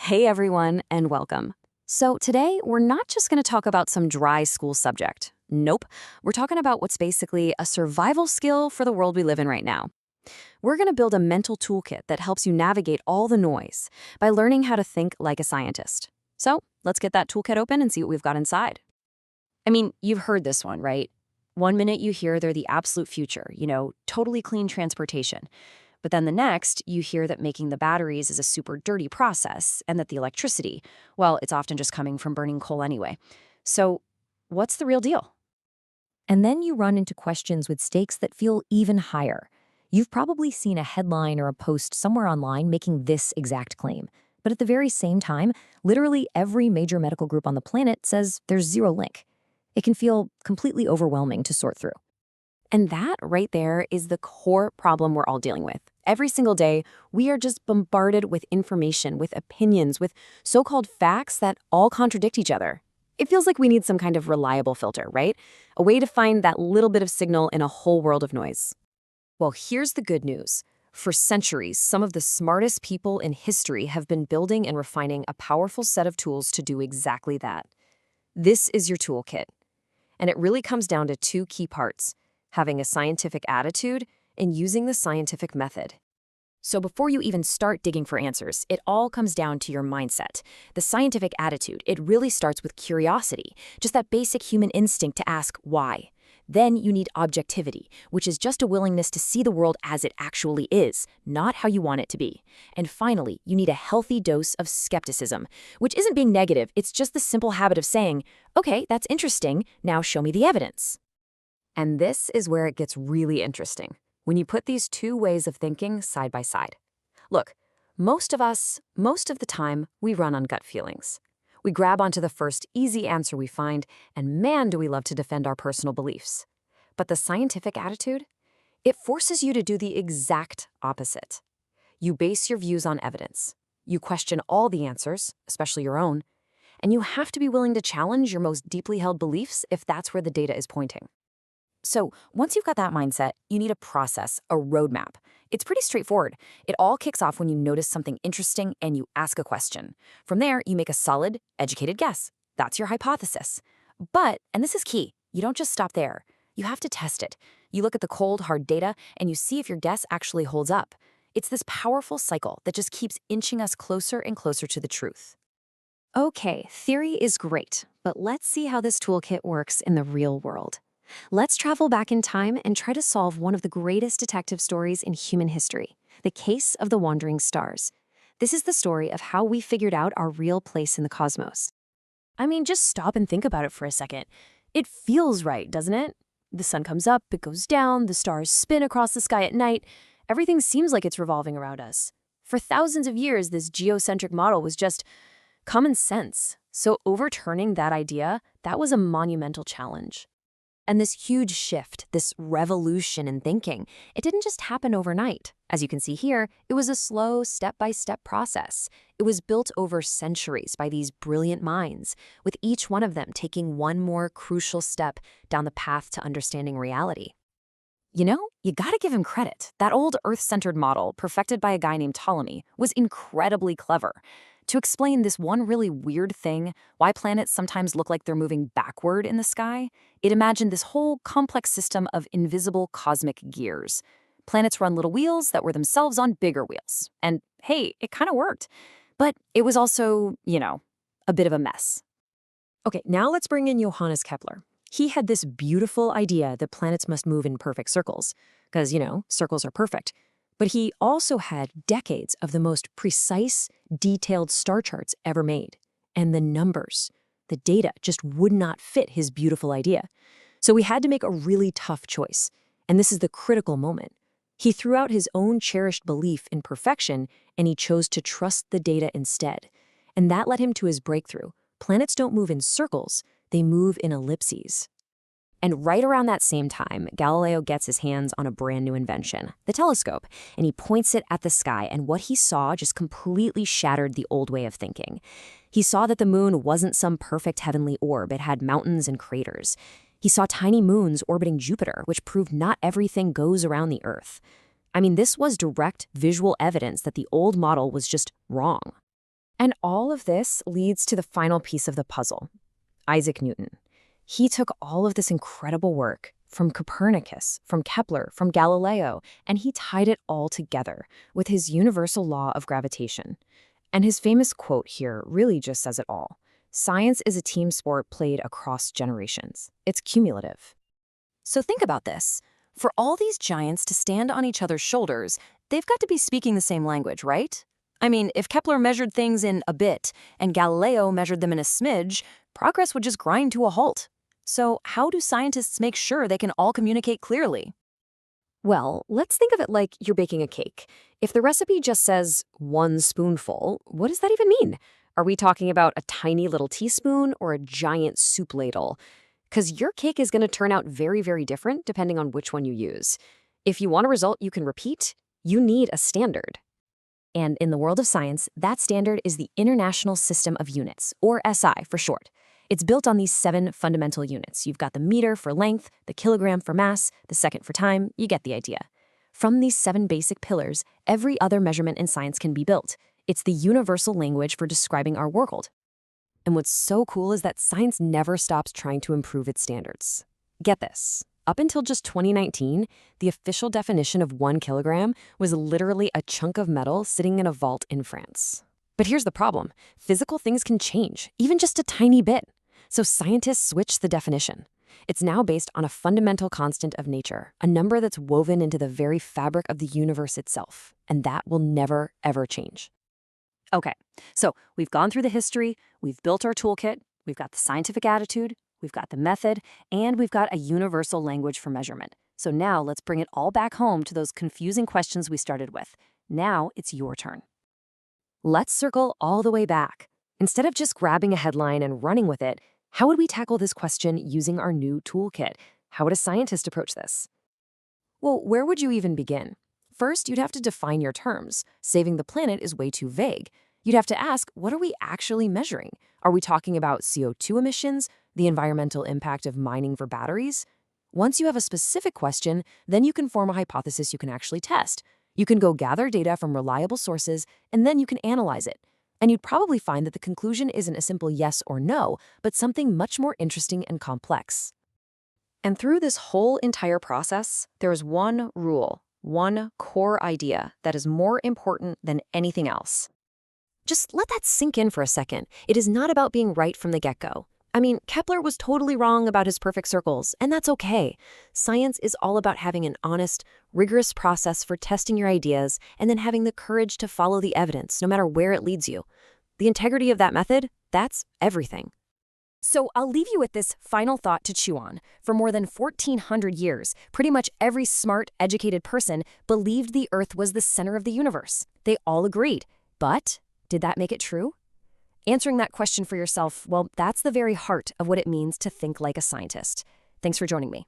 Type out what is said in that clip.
Hey everyone, and welcome. So today, we're not just going to talk about some dry school subject. Nope, we're talking about what's basically a survival skill for the world we live in right now. We're going to build a mental toolkit that helps you navigate all the noise by learning how to think like a scientist. So let's get that toolkit open and see what we've got inside. I mean, you've heard this one, right? One minute you hear they're the absolute future, totally clean transportation. But then the next, you hear that making the batteries is a super dirty process and that the electricity, well, it's often just coming from burning coal anyway. So, what's the real deal? And then you run into questions with stakes that feel even higher. You've probably seen a headline or a post somewhere online making this exact claim. But at the very same time, literally every major medical group on the planet says there's zero link. It can feel completely overwhelming to sort through. And that right there is the core problem we're all dealing with. Every single day, we are just bombarded with information, with opinions, with so-called facts that all contradict each other. It feels like we need some kind of reliable filter, right? A way to find that little bit of signal in a whole world of noise. Well, here's the good news. For centuries, some of the smartest people in history have been building and refining a powerful set of tools to do exactly that. This is your toolkit. And it really comes down to two key parts: having a scientific attitude and using the scientific method. So before you even start digging for answers, it all comes down to your mindset. The scientific attitude, it really starts with curiosity, just that basic human instinct to ask why. Then you need objectivity, which is just a willingness to see the world as it actually is, not how you want it to be. And finally, you need a healthy dose of skepticism, which isn't being negative, it's just the simple habit of saying, okay, that's interesting, now show me the evidence. And this is where it gets really interesting, when you put these two ways of thinking side by side. Look, most of the time, we run on gut feelings. We grab onto the first easy answer we find, and man, do we love to defend our personal beliefs. But the scientific attitude? It forces you to do the exact opposite. You base your views on evidence. You question all the answers, especially your own, and you have to be willing to challenge your most deeply held beliefs if that's where the data is pointing. So once you've got that mindset, you need a process, a roadmap. It's pretty straightforward. It all kicks off when you notice something interesting and you ask a question. From there, you make a solid, educated guess. That's your hypothesis. But, and this is key, you don't just stop there. You have to test it. You look at the cold, hard data and you see if your guess actually holds up. It's this powerful cycle that just keeps inching us closer and closer to the truth. Okay, theory is great, but let's see how this toolkit works in the real world. Let's travel back in time and try to solve one of the greatest detective stories in human history, the case of the wandering stars. This is the story of how we figured out our real place in the cosmos. I mean, just stop and think about it for a second. It feels right, doesn't it? The sun comes up, it goes down, the stars spin across the sky at night. Everything seems like it's revolving around us. For thousands of years, this geocentric model was just common sense. So overturning that idea, that was a monumental challenge. And this huge shift, this revolution in thinking, it didn't just happen overnight. As you can see here, it was a slow, step-by-step process. It was built over centuries by these brilliant minds, with each one of them taking one more crucial step down the path to understanding reality. You know, you gotta give him credit. That old Earth-centered model, perfected by a guy named Ptolemy, was incredibly clever. To explain this one really weird thing, why planets sometimes look like they're moving backward in the sky, it imagined this whole complex system of invisible cosmic gears. Planets run little wheels that were themselves on bigger wheels. And hey, it kind of worked. But it was also, a bit of a mess. Okay, now let's bring in Johannes Kepler. He had this beautiful idea that planets must move in perfect circles, because, circles are perfect. But he also had decades of the most precise, detailed star charts ever made. And the numbers, the data just would not fit his beautiful idea. So he had to make a really tough choice. And this is the critical moment. He threw out his own cherished belief in perfection, and he chose to trust the data instead. And that led him to his breakthrough. Planets don't move in circles, they move in ellipses. And right around that same time, Galileo gets his hands on a brand new invention, the telescope, and he points it at the sky, and what he saw just completely shattered the old way of thinking. He saw that the moon wasn't some perfect heavenly orb, it had mountains and craters. He saw tiny moons orbiting Jupiter, which proved not everything goes around the Earth. I mean, this was direct visual evidence that the old model was just wrong. And all of this leads to the final piece of the puzzle, Isaac Newton. He took all of this incredible work from Copernicus, from Kepler, from Galileo, and he tied it all together with his universal law of gravitation. And his famous quote here really just says it all. Science is a team sport played across generations. It's cumulative. So think about this. For all these giants to stand on each other's shoulders, they've got to be speaking the same language, right? I mean, if Kepler measured things in a bit and Galileo measured them in a smidge, progress would just grind to a halt. So how do scientists make sure they can all communicate clearly? Well, let's think of it like you're baking a cake. If the recipe just says 1 spoonful, what does that even mean? Are we talking about a tiny little teaspoon or a giant soup ladle? Because your cake is going to turn out very, very different depending on which one you use. If you want a result you can repeat, you need a standard. And in the world of science, that standard is the International System of Units, or SI for short. It's built on these 7 fundamental units. You've got the meter for length, the kilogram for mass, the second for time, you get the idea. From these 7 basic pillars, every other measurement in science can be built. It's the universal language for describing our world. And what's so cool is that science never stops trying to improve its standards. Get this. Up until just 2019, the official definition of 1 kilogram was literally a chunk of metal sitting in a vault in France. But here's the problem. Physical things can change, even just a tiny bit. So scientists switched the definition. It's now based on a fundamental constant of nature, a number that's woven into the very fabric of the universe itself. And that will never, ever change. Okay, so we've gone through the history, we've built our toolkit, we've got the scientific attitude, we've got the method, and we've got a universal language for measurement. So now let's bring it all back home to those confusing questions we started with. Now it's your turn. Let's circle all the way back. Instead of just grabbing a headline and running with it, how would we tackle this question using our new toolkit? How would a scientist approach this? Well, where would you even begin? First, you'd have to define your terms. Saving the planet is way too vague. You'd have to ask, what are we actually measuring? Are we talking about CO2 emissions, the environmental impact of mining for batteries? Once you have a specific question, then you can form a hypothesis you can actually test. You can go gather data from reliable sources, and then you can analyze it. And you'd probably find that the conclusion isn't a simple yes or no, but something much more interesting and complex. And through this whole entire process, there is one rule, one core idea that is more important than anything else. Just let that sink in for a second. It is not about being right from the get-go. I mean, Kepler was totally wrong about his perfect circles, and that's okay. Science is all about having an honest, rigorous process for testing your ideas and then having the courage to follow the evidence, no matter where it leads you. The integrity of that method, that's everything. So I'll leave you with this final thought to chew on. For more than 1,400 years, pretty much every smart, educated person believed the Earth was the center of the universe. They all agreed. But did that make it true? Answering that question for yourself, well, that's the very heart of what it means to think like a scientist. Thanks for joining me.